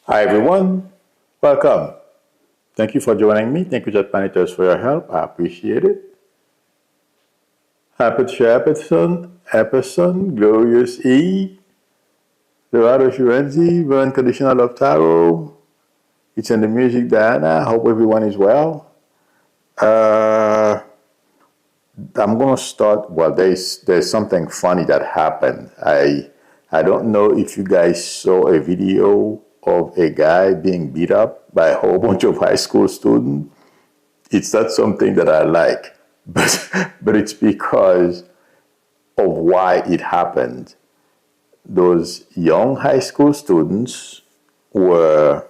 Hi everyone, welcome. Thank you for joining me. Thank you, Jet Managers, for your help. I appreciate it. Happy to share Epperson, Glorious E, Dorado Shurenzi, Very Unconditional Love Taro. It's in the music, Diana. Hope everyone is well. Uh, I'm gonna start. Well, there's something funny that happened. I don't know if you guys saw a video of a guy being beat up by a whole bunch of high school students. It's not something that I like, but it's because of why it happened. Those young high school students were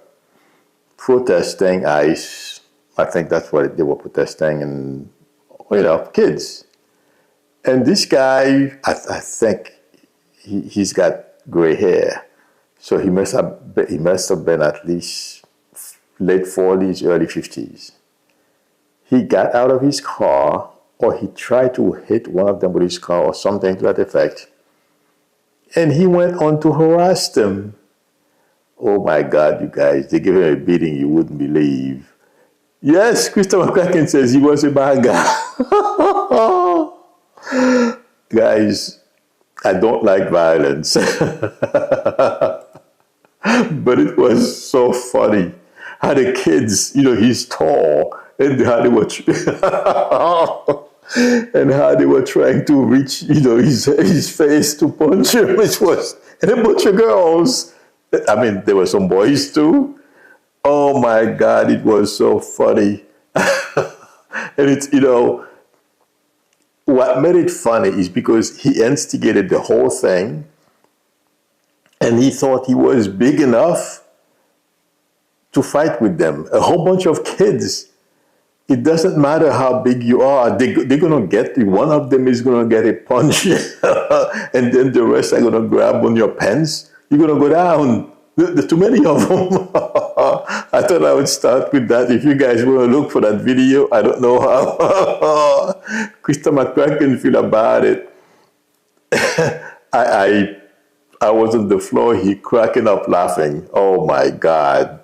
protesting ICE. I think that's what they were protesting, and kids. And this guy, I think he's got gray hair, so he must have been at least late 40s, early 50s. He got out of his car, or he tried to hit one of them with his car, or something to that effect, and he went on to harass them. Oh my God, you guys, they gave him a beating you wouldn't believe. Yes, Christopher McCracken says he was a bad guy. Guys, I don't like violence, but it was so funny how the kids, he's tall, and how they were, and how they were trying to reach, his face to punch him, which was, and a bunch of girls. I mean, there were some boys too. Oh my God, it was so funny. And what made it funny is because he instigated the whole thing, and he thought he was big enough to fight with them. A whole bunch of kids. It doesn't matter how big you are. They're going to get you. One of them is going to get a punch, and then the rest are going to grab on your pants. You're going to go down. There's too many of them. I thought I would start with that. If you guys want to look for that video, I don't know how Krista McCracken feel about it. I was on the floor, he cracking up laughing. Oh my God.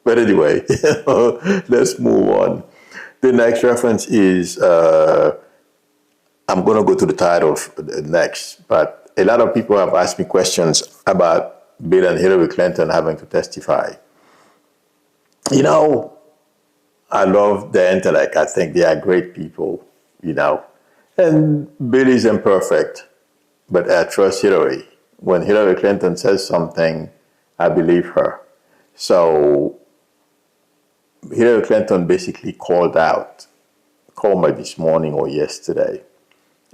But anyway, let's move on. The next reference is, I'm going to go to the title next, but a lot of people have asked me questions about Bill and Hillary Clinton having to testify. I love their intellect. I think they are great people, And Bill is imperfect, but I trust Hillary. When Hillary Clinton says something, I believe her. So Hillary Clinton basically called me this morning or yesterday,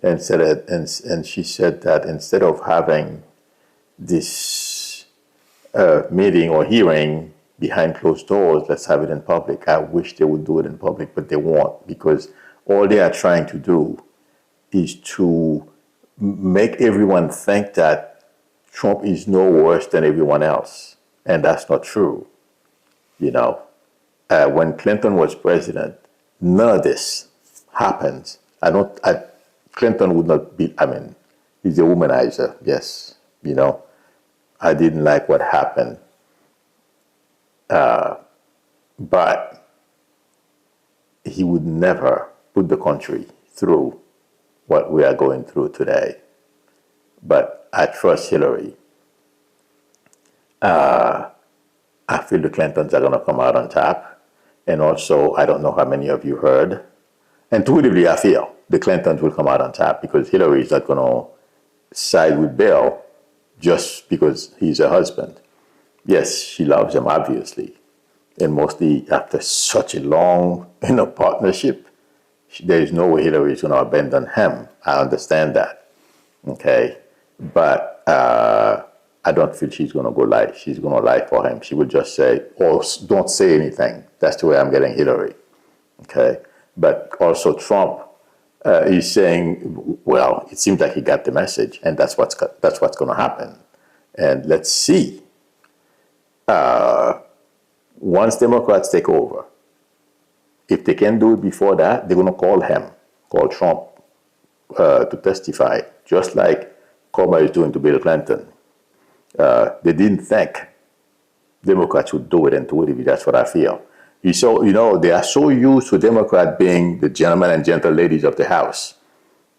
and and she said that instead of having this meeting or hearing behind closed doors, let's have it in public. I wish they would do it in public, but they won't, because all they are trying to do is to make everyone think that Trump is no worse than everyone else. And that's not true. When Clinton was president, none of this happened. Clinton would not be, he's a womanizer, yes. I didn't like what happened. But he would never put the country through what we are going through today. But I trust Hillary. I feel the Clintons are going to come out on top. And also, I don't know how many of you heard. Intuitively, I feel the Clintons will come out on top, because Hillary is not going to side with Bill just because he's her husband. Yes, she loves him, obviously. And mostly after such a long partnership, there is no way Hillary is going to abandon him. I understand that. Okay? But I don't feel she's going to go lie. She's going to lie for him. She would just say, or don't say anything. That's the way I'm getting Hillary. Okay? But also Trump is saying, well, it seems like he got the message, and that's what's going to happen. And let's see. Once Democrats take over, if they can do it before that, they're going to call Trump to testify, just like Comer is doing to Bill Clinton. They didn't think Democrats would do it intuitively. That's what I feel. They are so used to Democrats being the gentlemen and gentle ladies of the House.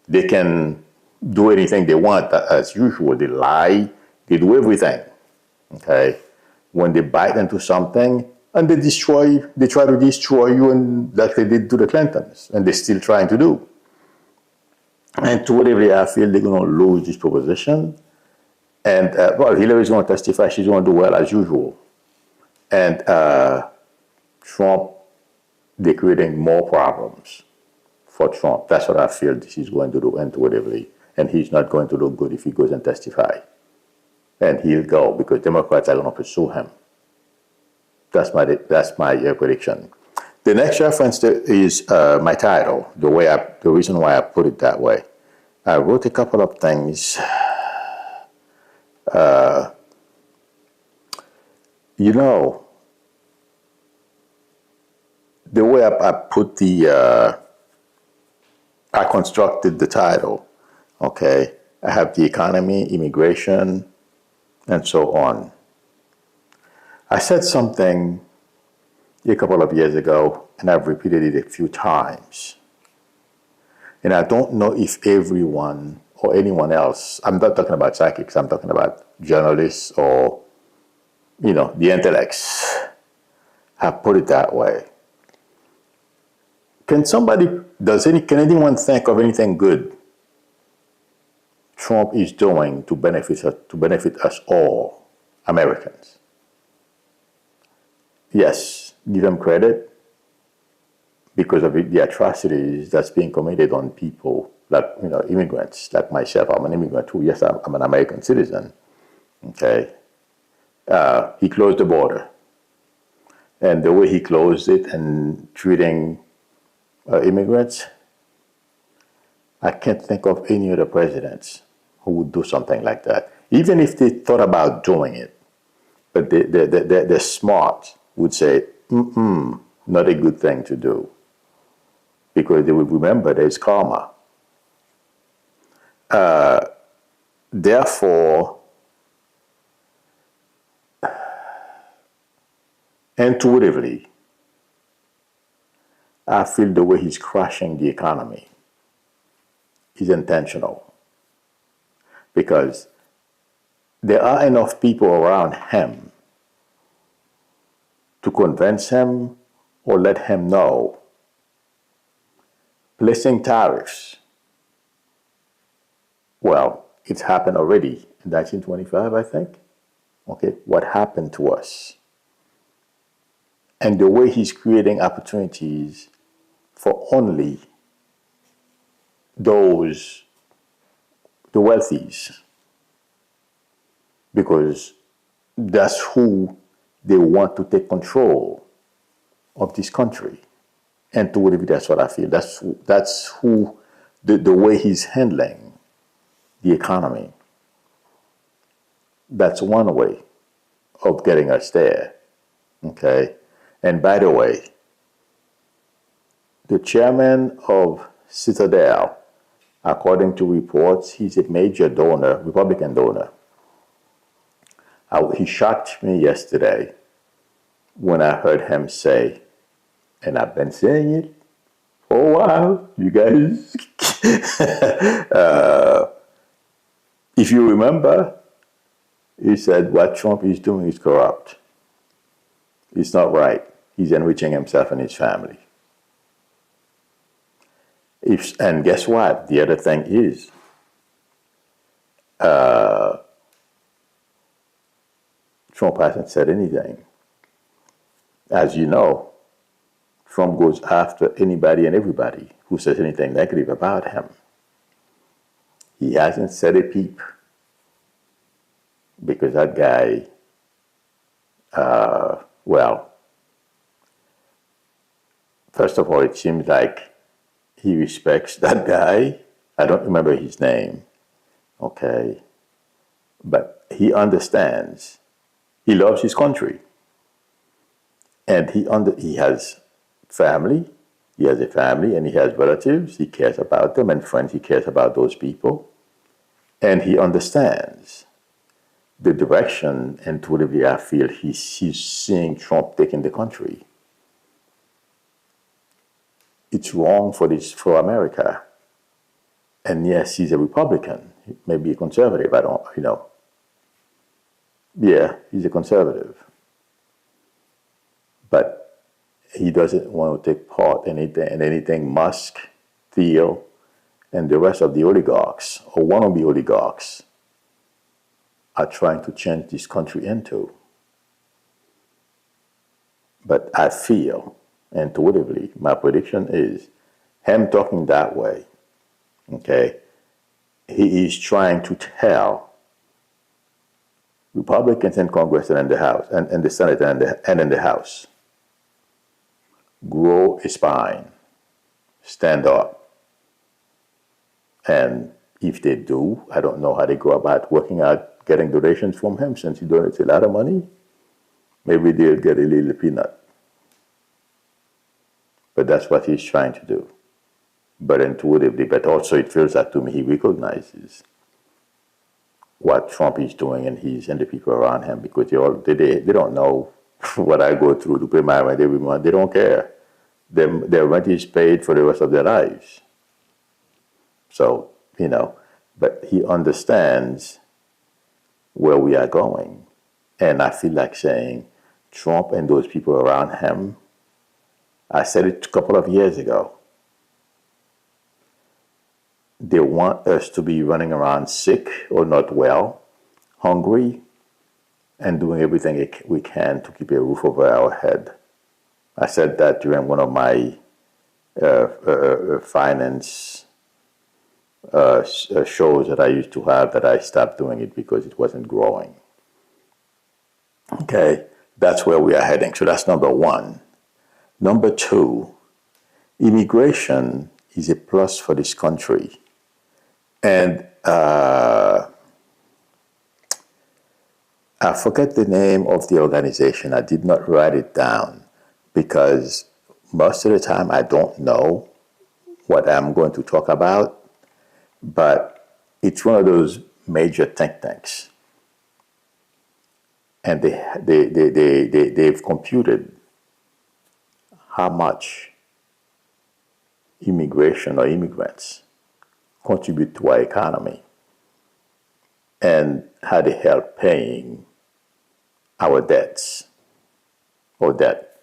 They can do anything they want as usual. They lie. They do everything. Okay? When they bite into something and they try to destroy you, and like they did to the Clintons, and they're still trying to do. And intuitively, I feel they're going to lose this proposition. And, Hillary's going to testify. She's going to do well as usual. And Trump, they're creating more problems for Trump. That's what I feel he's going to do intuitively. And he's not going to look good if he goes and testify. And he'll go because Democrats are going to pursue him. That's my prediction. The next reference is my title, the reason why I put it that way. I wrote a couple of things. The way I put I constructed the title, okay? I have the economy, immigration, and so on. I said something a couple of years ago, and I've repeated it a few times. And I don't know if everyone or anyone else, I'm not talking about psychics, I'm talking about journalists or, the intellects, have put it that way. Can anyone think of anything good Trump is doing to benefit us all, Americans? Yes, give him credit because of the atrocities that's being committed on people like, immigrants like myself. I'm an immigrant too. Yes, I'm an American citizen. Okay. He closed the border. And the way he closed it and treating immigrants, I can't think of any other presidents who would do something like that. Even if they thought about doing it, but they're smart, would say, not a good thing to do. Because they would remember there's karma. Therefore, intuitively, I feel the way he's crushing the economy is intentional. Because there are enough people around him to convince him or let him know. Placing tariffs, well, it's happened already in 1925, I think. Okay, what happened to us? And the way he's creating opportunities for only the wealthies, because that's who they want to take control of this country. And that's what I feel. That's who the way he's handling the economy. That's one way of getting us there. Okay. And by the way, the chairman of Citadel, according to reports, he's a major donor, Republican donor. He shocked me yesterday when I heard him say, and I've been saying it for a while, you guys. If you remember, he said what Trump is doing is corrupt. It's not right. He's enriching himself and his family. And guess what? The other thing is, Trump hasn't said anything. As you know, Trump goes after anybody and everybody who says anything negative about him. He hasn't said a peep because that guy, first of all, it seems like he respects that guy. I don't remember his name, okay? But he understands. He loves his country. And he has family. He has a family and he has relatives. He cares about them and friends. He cares about those people. And he understands the direction intuitively I feel he's seeing Trump taking the country. It's wrong for America. And yes, he's a Republican, maybe a conservative. I don't, Yeah, he's a conservative. But he doesn't want to take part in anything Musk, Thiel, and the rest of the oligarchs, or wannabe oligarchs, are trying to change this country into. But I feel, intuitively, my prediction is him talking that way, okay, he is trying to tell Republicans in Congress and in the House, and the Senate and in the House, grow a spine, stand up. And if they do, I don't know how they go about working out getting donations from him, since he donates a lot of money. Maybe they'll get a little peanut. But that's what he's trying to do. But intuitively, but also it feels like to me he recognizes what Trump is doing, and the people around him, because they don't know what I go through to pay my rent every month. They don't care. Their rent is paid for the rest of their lives. So, but he understands where we are going. And I feel like saying Trump and those people around him, I said it a couple of years ago, they want us to be running around sick or not well, hungry, and doing everything we can to keep a roof over our head. I said that during one of my finance shows that I used to have, that I stopped doing it because it wasn't growing. Okay, that's where we are heading. So that's number one. Number two, immigration is a plus for this country. And I forget the name of the organization. I did not write it down because most of the time I don't know what I'm going to talk about, but it's one of those major think tanks. And they've computed how much immigration or immigrants contribute to our economy and how they help paying our debts or debt.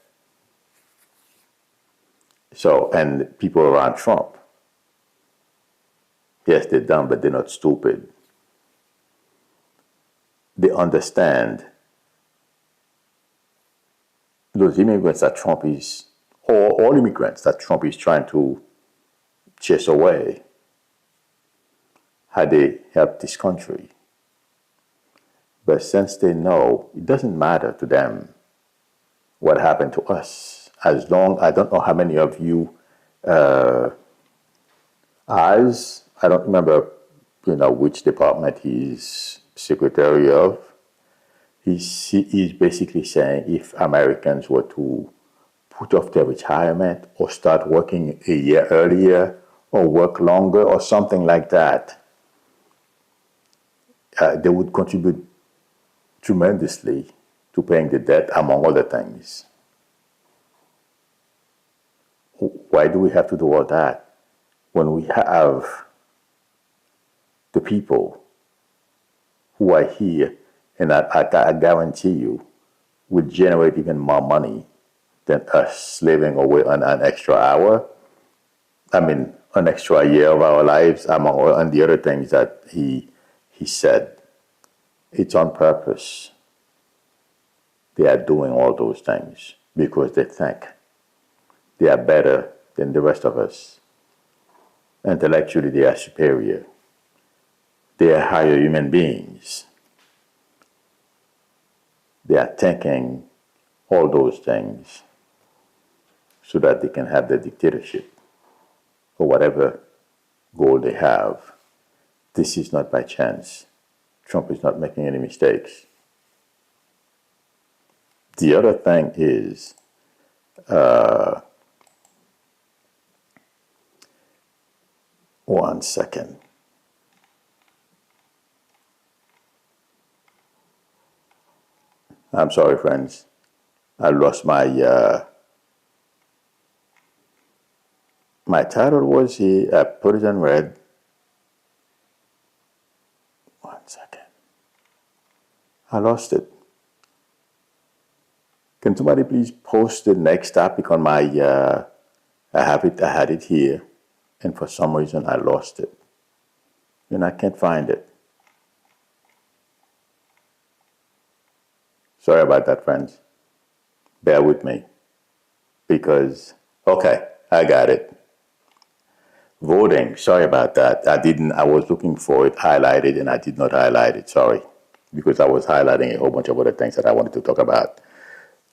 So, and people around Trump, yes, they're dumb, but they're not stupid. They understand those immigrants that Trump is, or all immigrants that Trump is trying to chase away, how they help this country. But since they know, it doesn't matter to them what happened to us. As long, I don't know how many of you, I don't remember, which department he's secretary of. He's basically saying if Americans were to put off their retirement or start working a year earlier or work longer or something like that, they would contribute tremendously to paying the debt, among other things. Why do we have to do all that when we have the people who are here, and I guarantee you will generate even more money than us slaving away on an extra hour? I mean, an extra year of our lives, among the other things that he said. It's on purpose. They are doing all those things because they think they are better than the rest of us. Intellectually, they are superior. They are higher human beings. They are thinking all those things so that they can have the dictatorship or whatever goal they have. This is not by chance. Trump is not making any mistakes. The other thing is, one second. I'm sorry, friends. I lost my title was here. I put it in red. 1 second. I lost it. Can somebody please post the next topic on my? I have it. I had it here, and for some reason I lost it, and I can't find it. Sorry about that, friends. Bear with me, because okay, I got it. Voting. Sorry about that. I didn't. I was looking for it highlighted, and I did not highlight it. Sorry, because I was highlighting a whole bunch of other things that I wanted to talk about.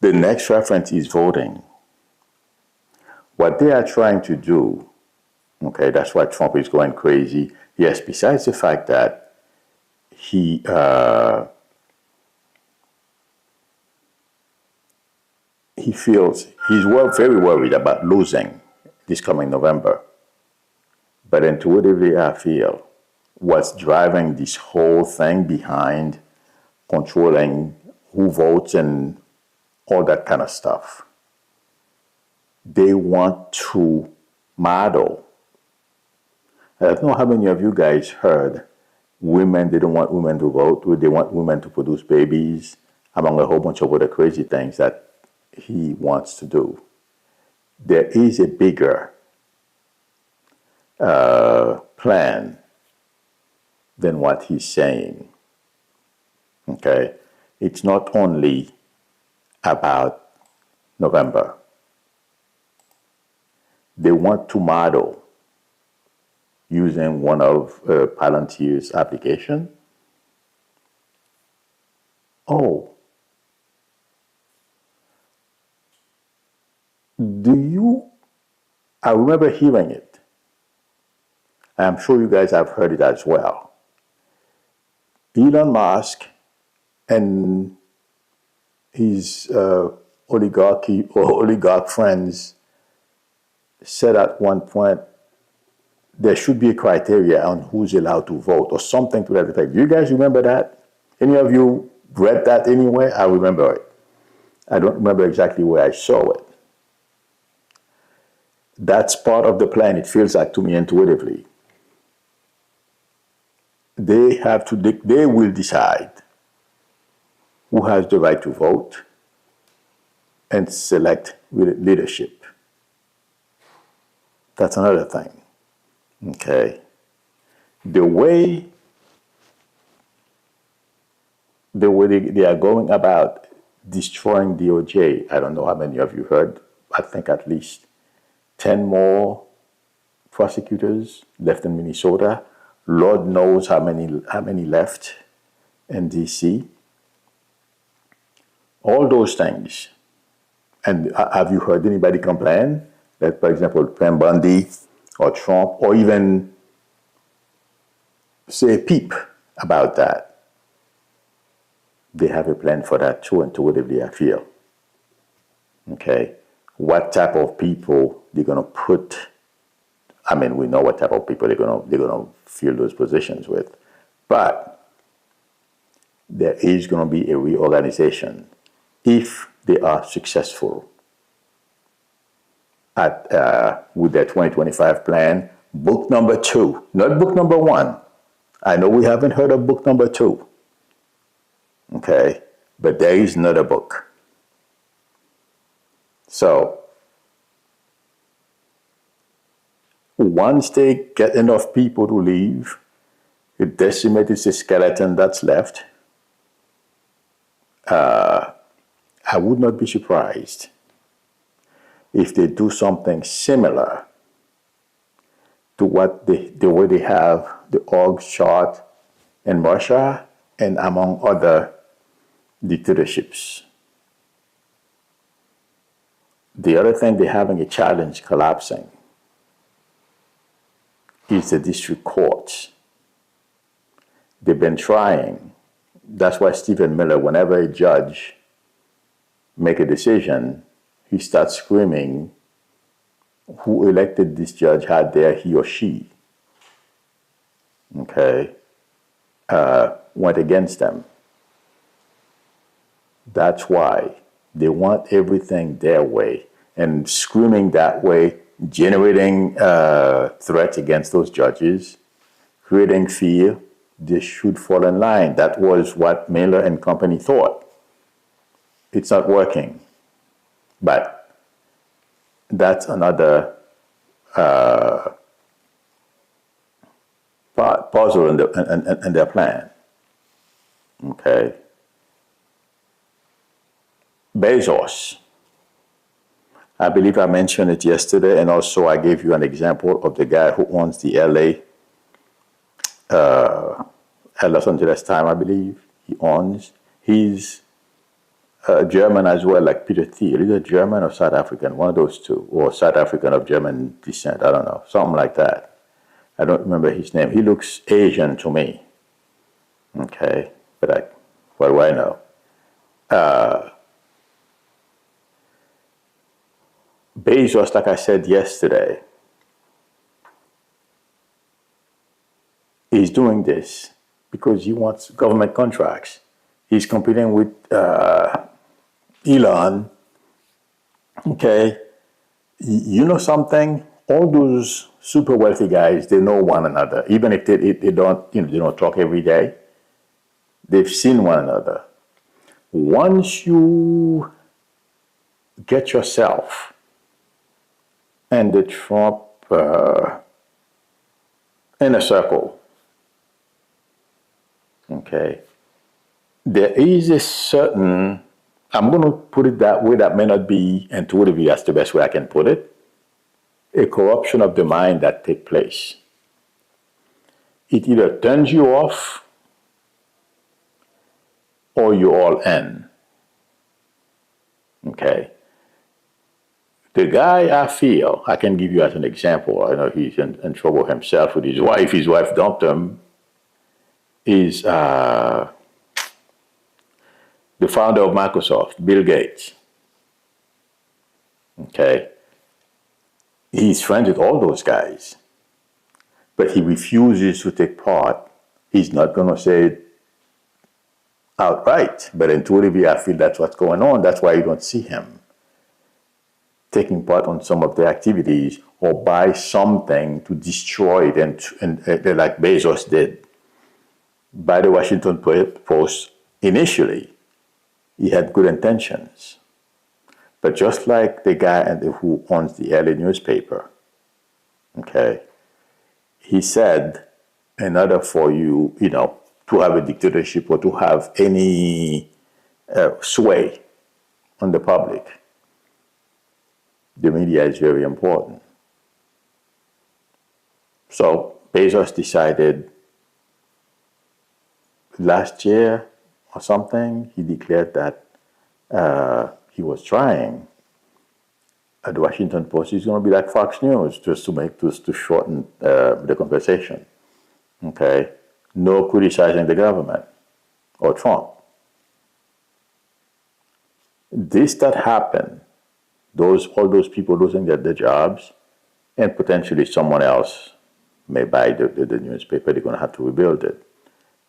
The next reference is voting. What they are trying to do, okay, that's why Trump is going crazy. Yes, besides the fact that he feels he's very worried about losing this coming November. But intuitively, I feel what's driving this whole thing behind controlling who votes and all that kind of stuff. They want to model. I don't know how many of you guys heard women, they don't want women to vote, they want women to produce babies, among a whole bunch of other crazy things that he wants to do. There is a bigger plan than what he's saying. Okay? It's not only about November. They want to model using one of Palantir's application. Oh. I remember hearing it. I'm sure you guys have heard it as well. Elon Musk and his oligarch friends said at one point there should be a criteria on who's allowed to vote or something to that effect. Do you guys remember that? Any of you read that anywhere? I remember it. I don't remember exactly where I saw it. That's part of the plan, it feels like to me intuitively. They will decide who has the right to vote and select leadership. That's another thing. Okay. The way they are going about destroying DOJ, I don't know how many of you heard, I think at least 10 more prosecutors left in Minnesota. Lord knows how many left in DC. All those things. And have you heard anybody complain that, for example, Pam Bundy or Trump or even say a peep about that? They have a plan for that too, intuitively, I feel. Okay. What type of people they're going to put? I mean, we know what type of people they're going to fill those positions with, but there is going to be a reorganization if they are successful with their 2025 plan. Book number 2, not book number 1. I know we haven't heard of book number 2. Okay, but there is another book. So once they get enough people to leave, it decimates the skeleton that's left. I would not be surprised if they do something similar to what the way they have the org chart in Russia and among other dictatorships. The other thing they're having a challenge collapsing is the district courts. They've been trying. That's why Stephen Miller, whenever a judge make a decision, he starts screaming, who elected this judge, how dare he or she, okay, went against them. That's why they want everything their way, and screaming that way, generating threats against those judges, creating fear. They should fall in line. That was what Miller and company thought. It's not working. But that's another puzzle in their plan. Okay. Bezos. I believe I mentioned it yesterday, and also I gave you an example of the guy who owns the LA, Los Angeles Times, I believe he owns. He's German as well, like Peter Thiel. Is it German or South African? One of those two. Or South African of German descent. I don't know. Something like that. I don't remember his name. He looks Asian to me. Okay. But what do I know? Bezos, like I said yesterday, is doing this because he wants government contracts. He's competing with Elon. Okay. You know something? All those super wealthy guys, they know one another. Even if they don't, they don't talk every day. They've seen one another. Once you get yourself and the Trump inner circle, okay, there is a certain, I'm going to put it that way, that may not be intuitively, that's the best way I can put it, a corruption of the mind that takes place. It either turns you off or you're all in. Okay. The guy, I feel, I can give you as an example, I know he's in trouble himself with his wife dumped him, is the founder of Microsoft, Bill Gates. Okay. He's friends with all those guys, but he refuses to take part. He's not going to say it outright, but intuitively I feel that's what's going on. That's why you don't see him taking part on some of the activities or buy something to destroy it, and like Bezos did. By the Washington Post, initially, he had good intentions. But just like the guy who owns the LA newspaper, okay, he said, in order for you, to have a dictatorship or to have any sway on the public, the media is very important. So Bezos decided last year or something, he declared that he was trying. At the Washington Post, he's going to be like Fox News, just to shorten the conversation. Okay, no criticizing the government or Trump. This that happened, all those people losing their jobs, and potentially someone else may buy the newspaper. They're going to have to rebuild it.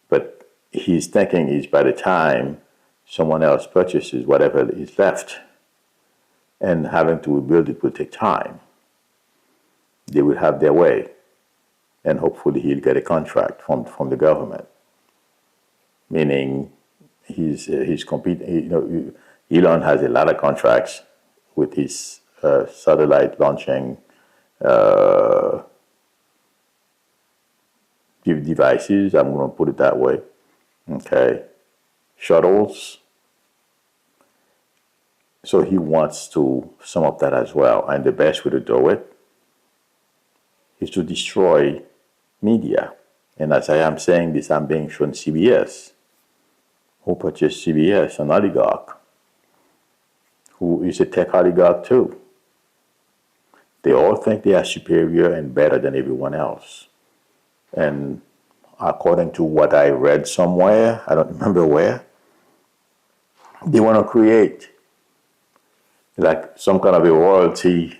But his thinking is by the time someone else purchases whatever is left, and having to rebuild it will take time, they will have their way, and hopefully he'll get a contract from the government. Meaning, he's competing. Elon has a lot of contracts with his satellite launching devices. I'm going to put it that way. Okay, shuttles. So he wants to sum up that as well. And the best way to do it is to destroy media. And as I am saying this, I'm being shown CBS. Who purchased CBS? An oligarch, who is a tech oligarch too. They all think they are superior and better than everyone else. And according to what I read somewhere, I don't remember where, they want to create like some kind of a royalty,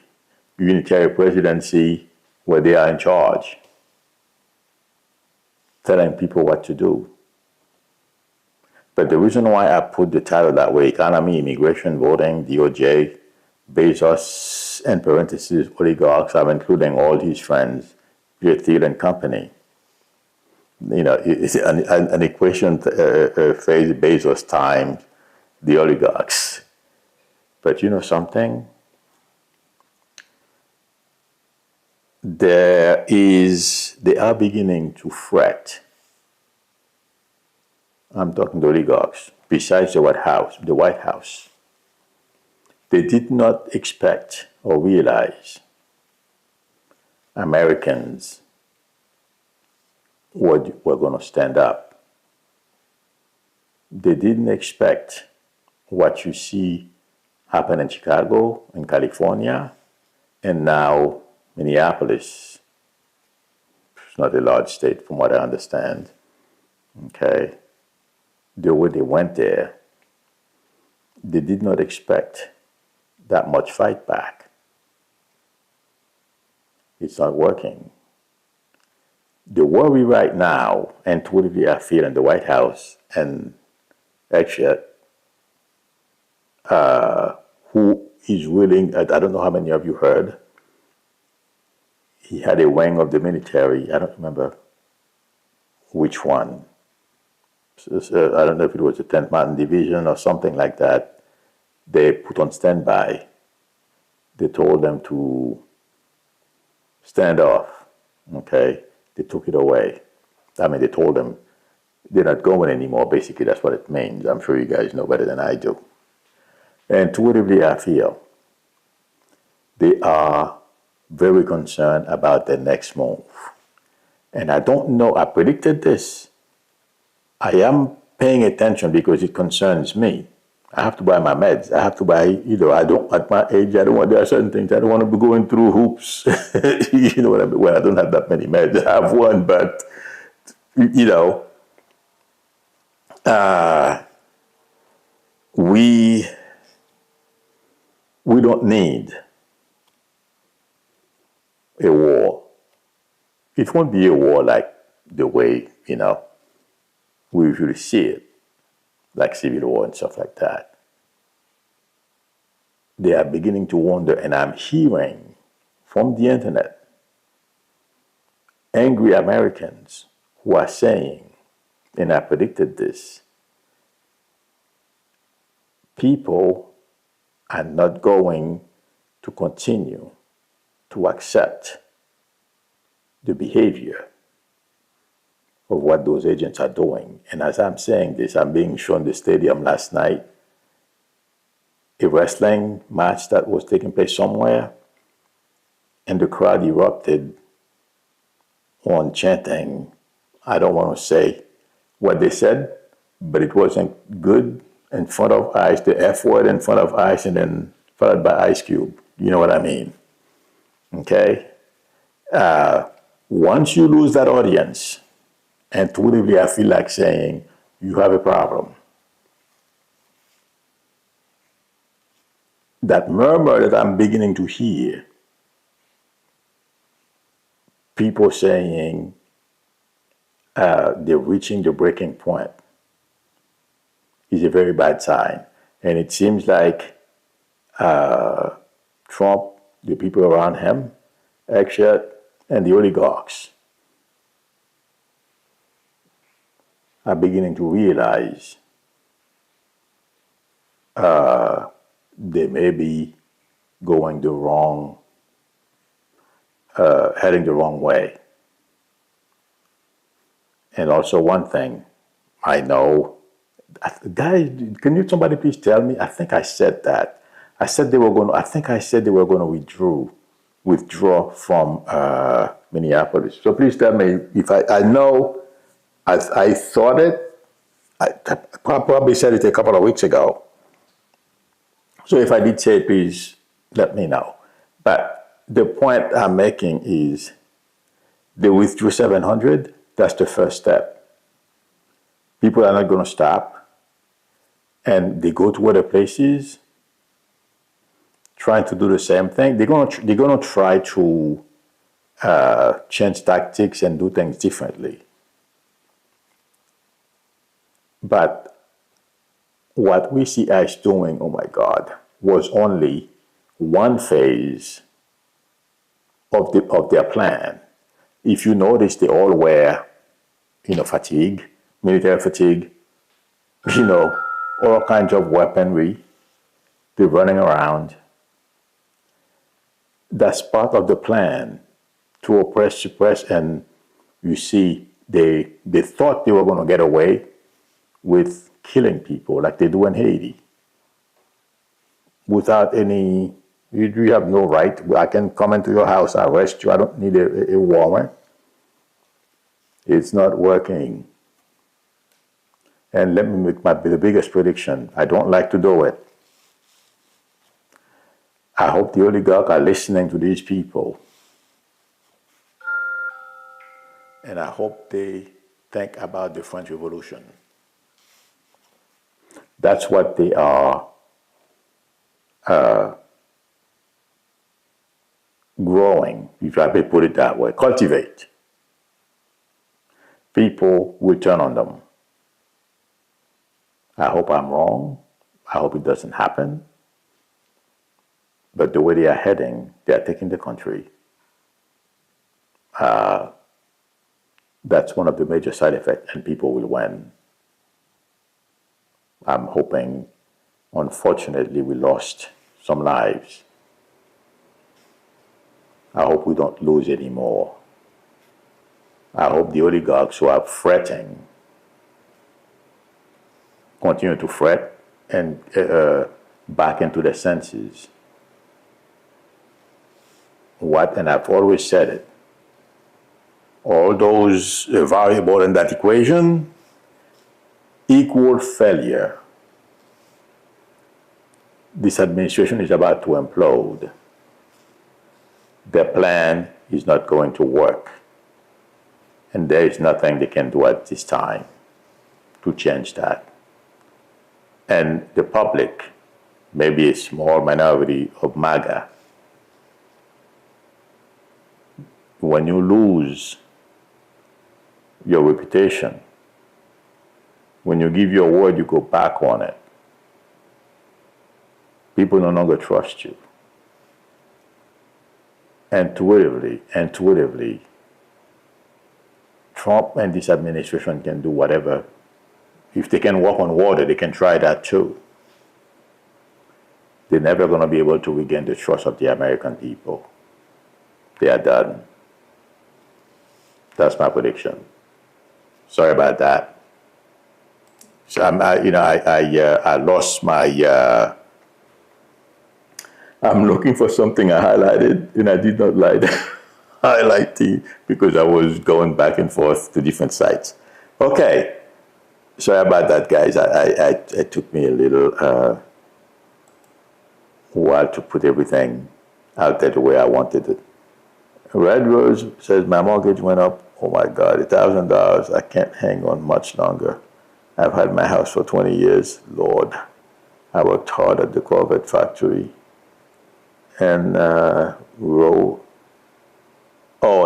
unitary presidency where they are in charge, telling people what to do. But the reason why I put the title that way, economy, immigration, voting, DOJ, Bezos, and parentheses, oligarchs, I'm including all his friends, your Thiel and company. It's an equation phase Bezos times the oligarchs. But you know something? They are beginning to fret. I'm talking to oligarchs, besides the White House. They did not expect or realize Americans were going to stand up. They didn't expect what you see happen in Chicago, in California, and now Minneapolis. It's not a large state from what I understand. Okay. The way they went there, they did not expect that much fight back. It's not working. The worry right now, and totally I feel in the White House, and actually, who is willing, I don't know how many of you heard, he had a wing of the military, I don't remember which one. I don't know if it was the 10th Mountain Division or something like that. They put on standby. They told them to stand off. Okay? They took it away. I mean, they told them they're not going anymore. Basically, that's what it means. I'm sure you guys know better than I do. And intuitively, I feel they are very concerned about the next move. And I don't know, I predicted this. I am paying attention because it concerns me. I have to buy my meds. I have to buy, at my age, there are certain things, I don't want to be going through hoops. You know what I mean? Well, I don't have that many meds. I have one, but, we don't need a war. It won't be a war like the way, we usually see it, like civil war and stuff like that. They are beginning to wonder, and I'm hearing from the internet angry Americans who are saying, and I predicted this, people are not going to continue to accept the behavior of what those agents are doing. And as I'm saying this, I'm being shown the stadium last night, a wrestling match that was taking place somewhere, and the crowd erupted on chanting, I don't want to say what they said, but it wasn't good, in front of Ice, the F word in front of Ice, and then followed by Ice Cube. You know what I mean? Okay? Once you lose that audience, intuitively I feel like saying, you have a problem. That murmur that I'm beginning to hear, people saying they're reaching the breaking point, is a very bad sign. And it seems like Trump, the people around him, actually, and the oligarchs are beginning to realize they may be going the wrong, heading the wrong way. And also one thing I know, guys, somebody please tell me? I think I said that. I said they were going to withdraw from Minneapolis. So please tell me if I know. I thought it. I probably said it a couple of weeks ago. So if I did say it, please let me know. But the point I'm making is they withdrew 700. That's the first step. People are not going to stop. And they go to other places trying to do the same thing. They're going to try to change tactics and do things differently. But what we see ICE doing, oh my God, was only one phase of their plan. If you notice, they all wear, fatigue, military fatigue, all kinds of weaponry. They're running around. That's part of the plan to oppress, suppress, and you see, they thought they were going to get away with killing people like they do in Haiti without any. You have no right. I can come into your house, arrest you. I don't need a warrant. It's not working. And let me make the biggest prediction. I don't like to do it. I hope the oligarchs are listening to these people. And I hope they think about the French Revolution. That's what they are growing, if I may put it that way, cultivate. People will turn on them. I hope I'm wrong. I hope it doesn't happen. But the way they are heading, they are taking the country. That's one of the major side effects, and people will win. I'm hoping, unfortunately, we lost some lives. I hope we don't lose any more. I hope the oligarchs who are fretting continue to fret and back into their senses. And I've always said it, all those variables in that equation equal failure. This administration is about to implode. Their plan is not going to work. And there is nothing they can do at this time to change that. And the public, maybe a small minority of MAGA, when you lose your reputation, when you give your word, you go back on it. People no longer trust you. Intuitively, Trump and this administration can do whatever. If they can walk on water, they can try that too. They're never going to be able to regain the trust of the American people. They are done. That's my prediction. Sorry about that. So I lost my. I'm looking for something I highlighted, and I did not highlight because I was going back and forth to different sites. Okay. Sorry about that, guys. It took me a little while to put everything out there the way I wanted it. Red Rose says, my mortgage went up, oh my God, $1,000. I can't hang on much longer. I've had my house for 20 years. Lord, I worked hard at the Corvette factory. And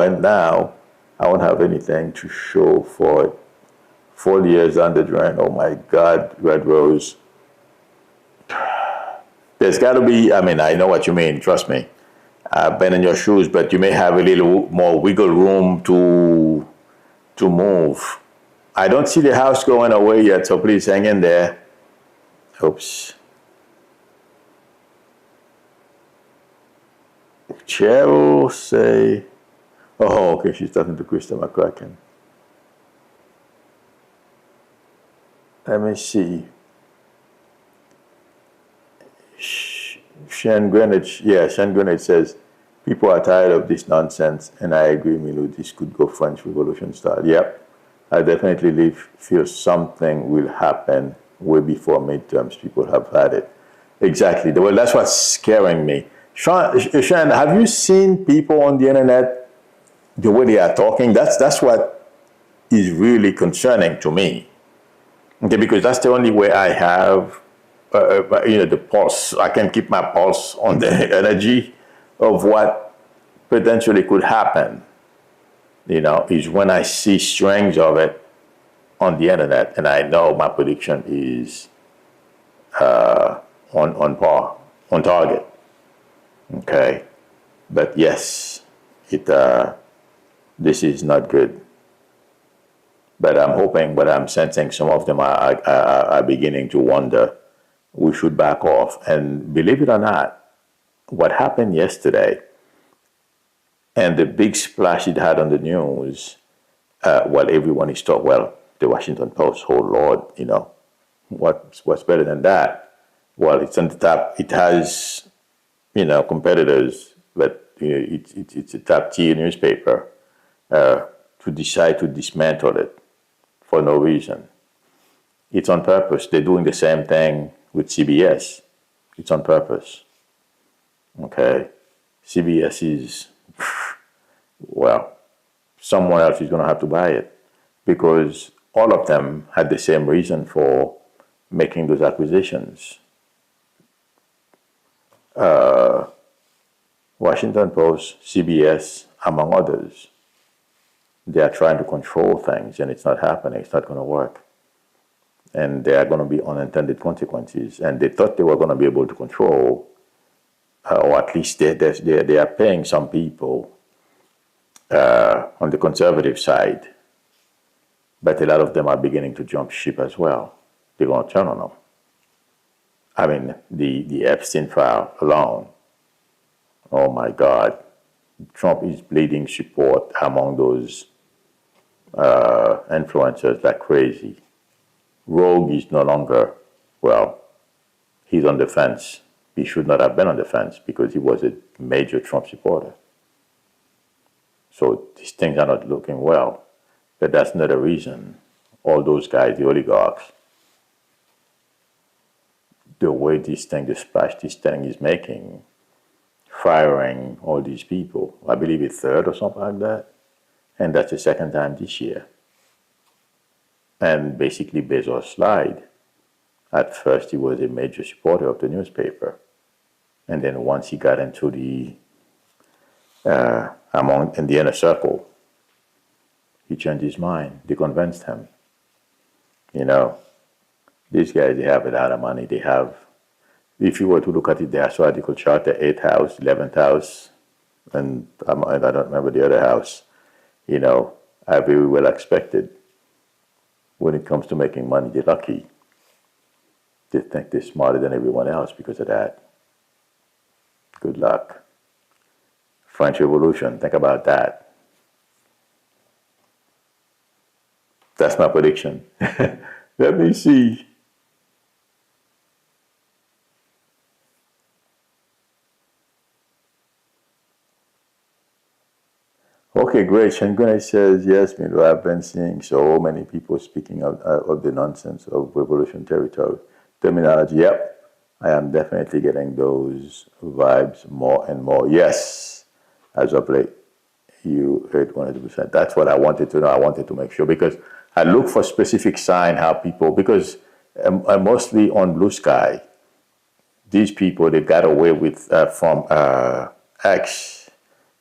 and now I won't have anything to show for it. 4 years under drain. Oh my God, Red Rose. There's got to be, I know what you mean, trust me. I've been in your shoes, but you may have a little more wiggle room to move. I don't see the house going away yet, so please hang in there. Oops. Cheryl say, oh, okay, she's talking to Krista McCracken. Let me see. Shan Greenwich says, people are tired of this nonsense, and I agree, Milou, this could go French Revolution style. Yep, I definitely feel something will happen way before midterms. People have had it. Exactly. Well, that's what's scaring me. Shan, have you seen people on the internet, the way they are talking? That's what is really concerning to me. Okay, because that's the only way I have, the pulse. I can keep my pulse on the energy of what potentially could happen. Is when I see strings of it on the internet, and I know my prediction is on par, on target. Okay, but yes, this is not good. But I'm hoping, but I'm sensing some of them are beginning to wonder. We should back off. And believe it or not, what happened yesterday and the big splash it had on the news, while everyone is talking, well, the Washington Post, oh Lord, what's better than that? Well, it's on the top. It has, competitors, but it's a top tier newspaper to decide to dismantle it for no reason. It's on purpose. They're doing the same thing with CBS. It's on purpose. Okay? CBS is, well, someone else is going to have to buy it because all of them had the same reason for making those acquisitions. Washington Post, CBS, among others, they are trying to control things and it's not happening. It's not going to work. And there are going to be unintended consequences. And they thought they were going to be able to control, or at least they are paying some people on the conservative side. But a lot of them are beginning to jump ship as well. They're going to turn on them. I mean, the Epstein file alone, oh my God, Trump is bleeding support among those influencers like crazy. Rogue is no longer, well, he's on the fence. He should not have been on the fence because he was a major Trump supporter. So these things are not looking well. But that's not a reason. All those guys, the oligarchs, the way this thing, the splash this thing is making, firing all these people, I believe it's third or something like that. And that's the second time this year. And basically Bezos lied. At first he was a major supporter of the newspaper. And then once he got into the, in the inner circle, he changed his mind. They convinced him. These guys, they have a lot of money. They have, if you were to look at it, they have article chart, the 8th house, 11th house, and I don't remember the other house, are very well expected. When it comes to making money, they're lucky. They think they're smarter than everyone else because of that. Good luck. French Revolution, think about that. That's my prediction. Let me see. Okay, great. Shangunai says, yes, Milou, I've been seeing so many people speaking of the nonsense of revolution territory terminology. Yep, I am definitely getting those vibes more and more. Yes, as of late, you heard 100%. That's what I wanted to know. I wanted to make sure because I look for specific sign how people, because mostly on Blue Sky, these people, they got away with from X,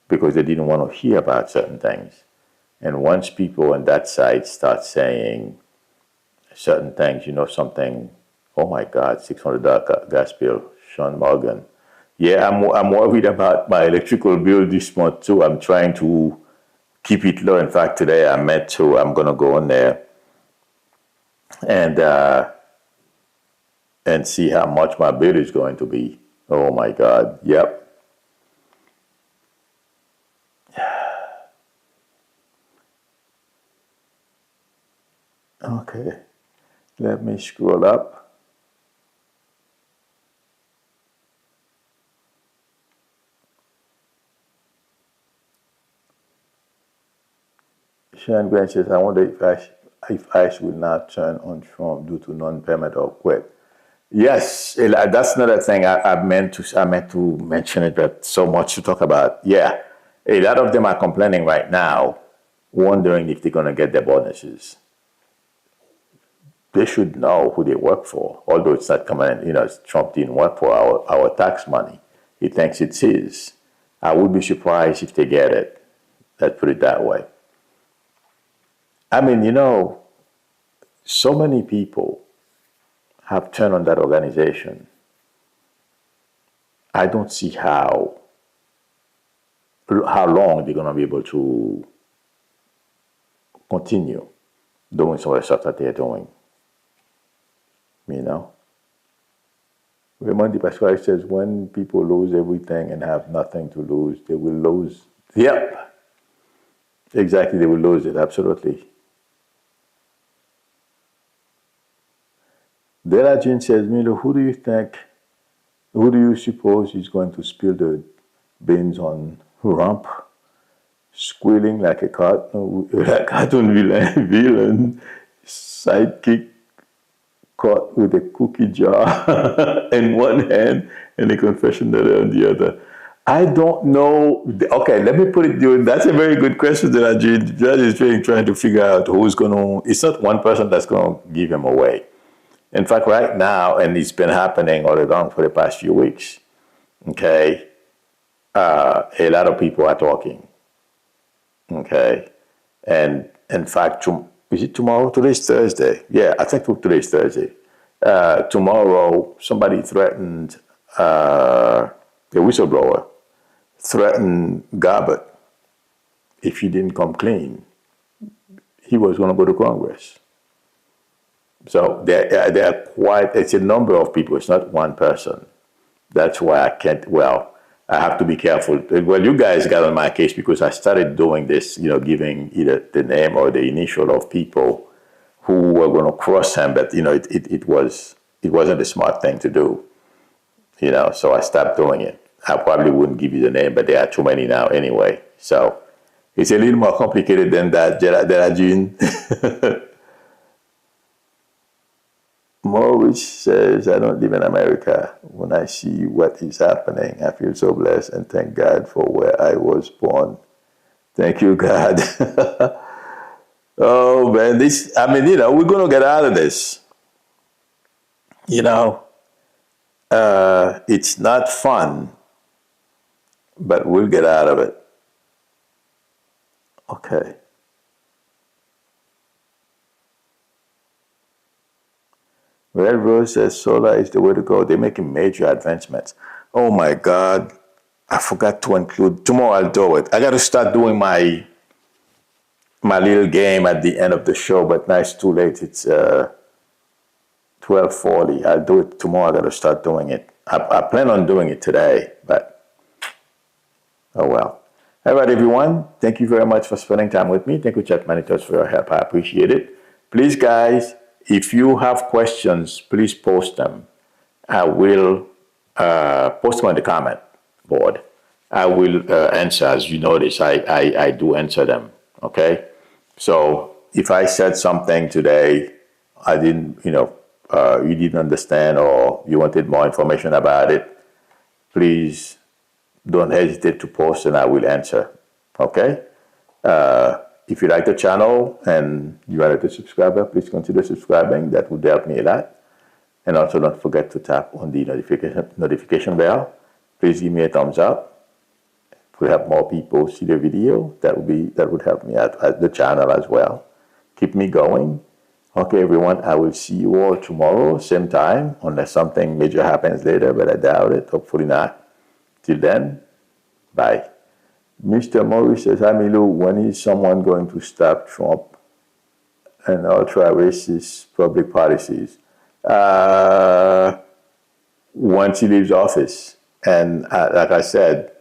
because they didn't want to hear about certain things. And once people on that side start saying certain things, something, oh my God, $600 gas bill, Sean Morgan. Yeah, I'm worried about my electrical bill this month too. I'm trying to keep it low. In fact, today I'm going to go on there and see how much my bill is going to be. Oh my God, yep. Okay, let me scroll up. Sean Grant says, I wonder if ICE will not turn on Trump due to non-payment or quit. Yes, that's another thing I meant to mention it, but so much to talk about. Yeah, a lot of them are complaining right now, wondering if they're going to get their bonuses. They should know who they work for, although it's not coming, Trump didn't work for our tax money. He thinks it's his. I would be surprised if they get it. Let's put it that way. I mean, so many people have turned on that organization, I don't see how long they're going to be able to continue doing some of the stuff that they're doing. You know? Raymond Pasquale says, when people lose everything and have nothing to lose, they will lose. Yep. Exactly, they will lose it, absolutely. Della Jean says, Milou, who do you suppose is going to spill the beans on Rump, squealing like a cartoon villain, sidekick caught with a cookie jar in one hand and a confessional on the other? I don't know. Okay, let me put it to you. That's a very good question that Judge is trying to figure out who's going to. It's not one person that's going to give him away. In fact, right now, and it's been happening all along for the past few weeks, okay, a lot of people are talking, okay? And in fact, is it tomorrow? Today's Thursday. Yeah, I think today's Thursday. Tomorrow, somebody threatened, a whistleblower, threatened Garbutt if he didn't come clean, he was going to go to Congress. So there are quite, it's a number of people, it's not one person. That's why I can't, I have to be careful. Well, you guys got on my case because I started doing this, giving either the name or the initial of people who were going to cross him, but, it wasn't a smart thing to do, so I stopped doing it. I probably wouldn't give you the name, but there are too many now anyway. So it's a little more complicated than that, Geraldine. Maurice says, I don't live in America. When I see what is happening, I feel so blessed and thank God for where I was born. Thank you, God. Oh, man, we're going to get out of this. It's not fun, but we'll get out of it. Okay. Red Rose says solar is the way to go. They're making major advancements. Oh my God. I forgot to include. Tomorrow I'll do it. I got to start doing my little game at the end of the show, but now it's too late. It's 12:40. I'll do it tomorrow. I got to start doing it. I plan on doing it today, but oh well. All right, everyone. Thank you very much for spending time with me. Thank you, Chat Manitors, for your help. I appreciate it. Please, guys, if you have questions, please post them. I will post them on the comment board. I will answer. As you notice, I do answer them, okay? So if I said something today, I didn't, you didn't understand or you wanted more information about it, please don't hesitate to post and I will answer, okay? If you like the channel and you are a subscriber, please consider subscribing. That would help me a lot. And also don't forget to tap on the notification bell. Please give me a thumbs up. It will help more people see the video. That would help me out at the channel as well. Keep me going. Okay, everyone, I will see you all tomorrow, same time, unless something major happens later, but I doubt it. Hopefully not. Till then, bye. Mr. Morris says, hi, Milou, when is someone going to stop Trump and ultra-racist public policies? Once he leaves office. And like I said,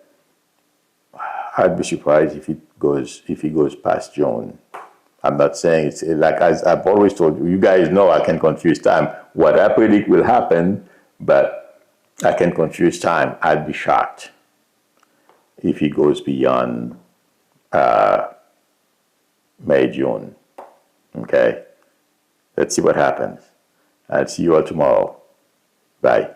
I'd be surprised if he goes past June. I'm not saying it's like, as I've always told you, you guys know I can confuse time. What I predict will happen, but I can confuse time. I'd be shocked if he goes beyond May, June. Okay? Let's see what happens. I'll see you all tomorrow. Bye.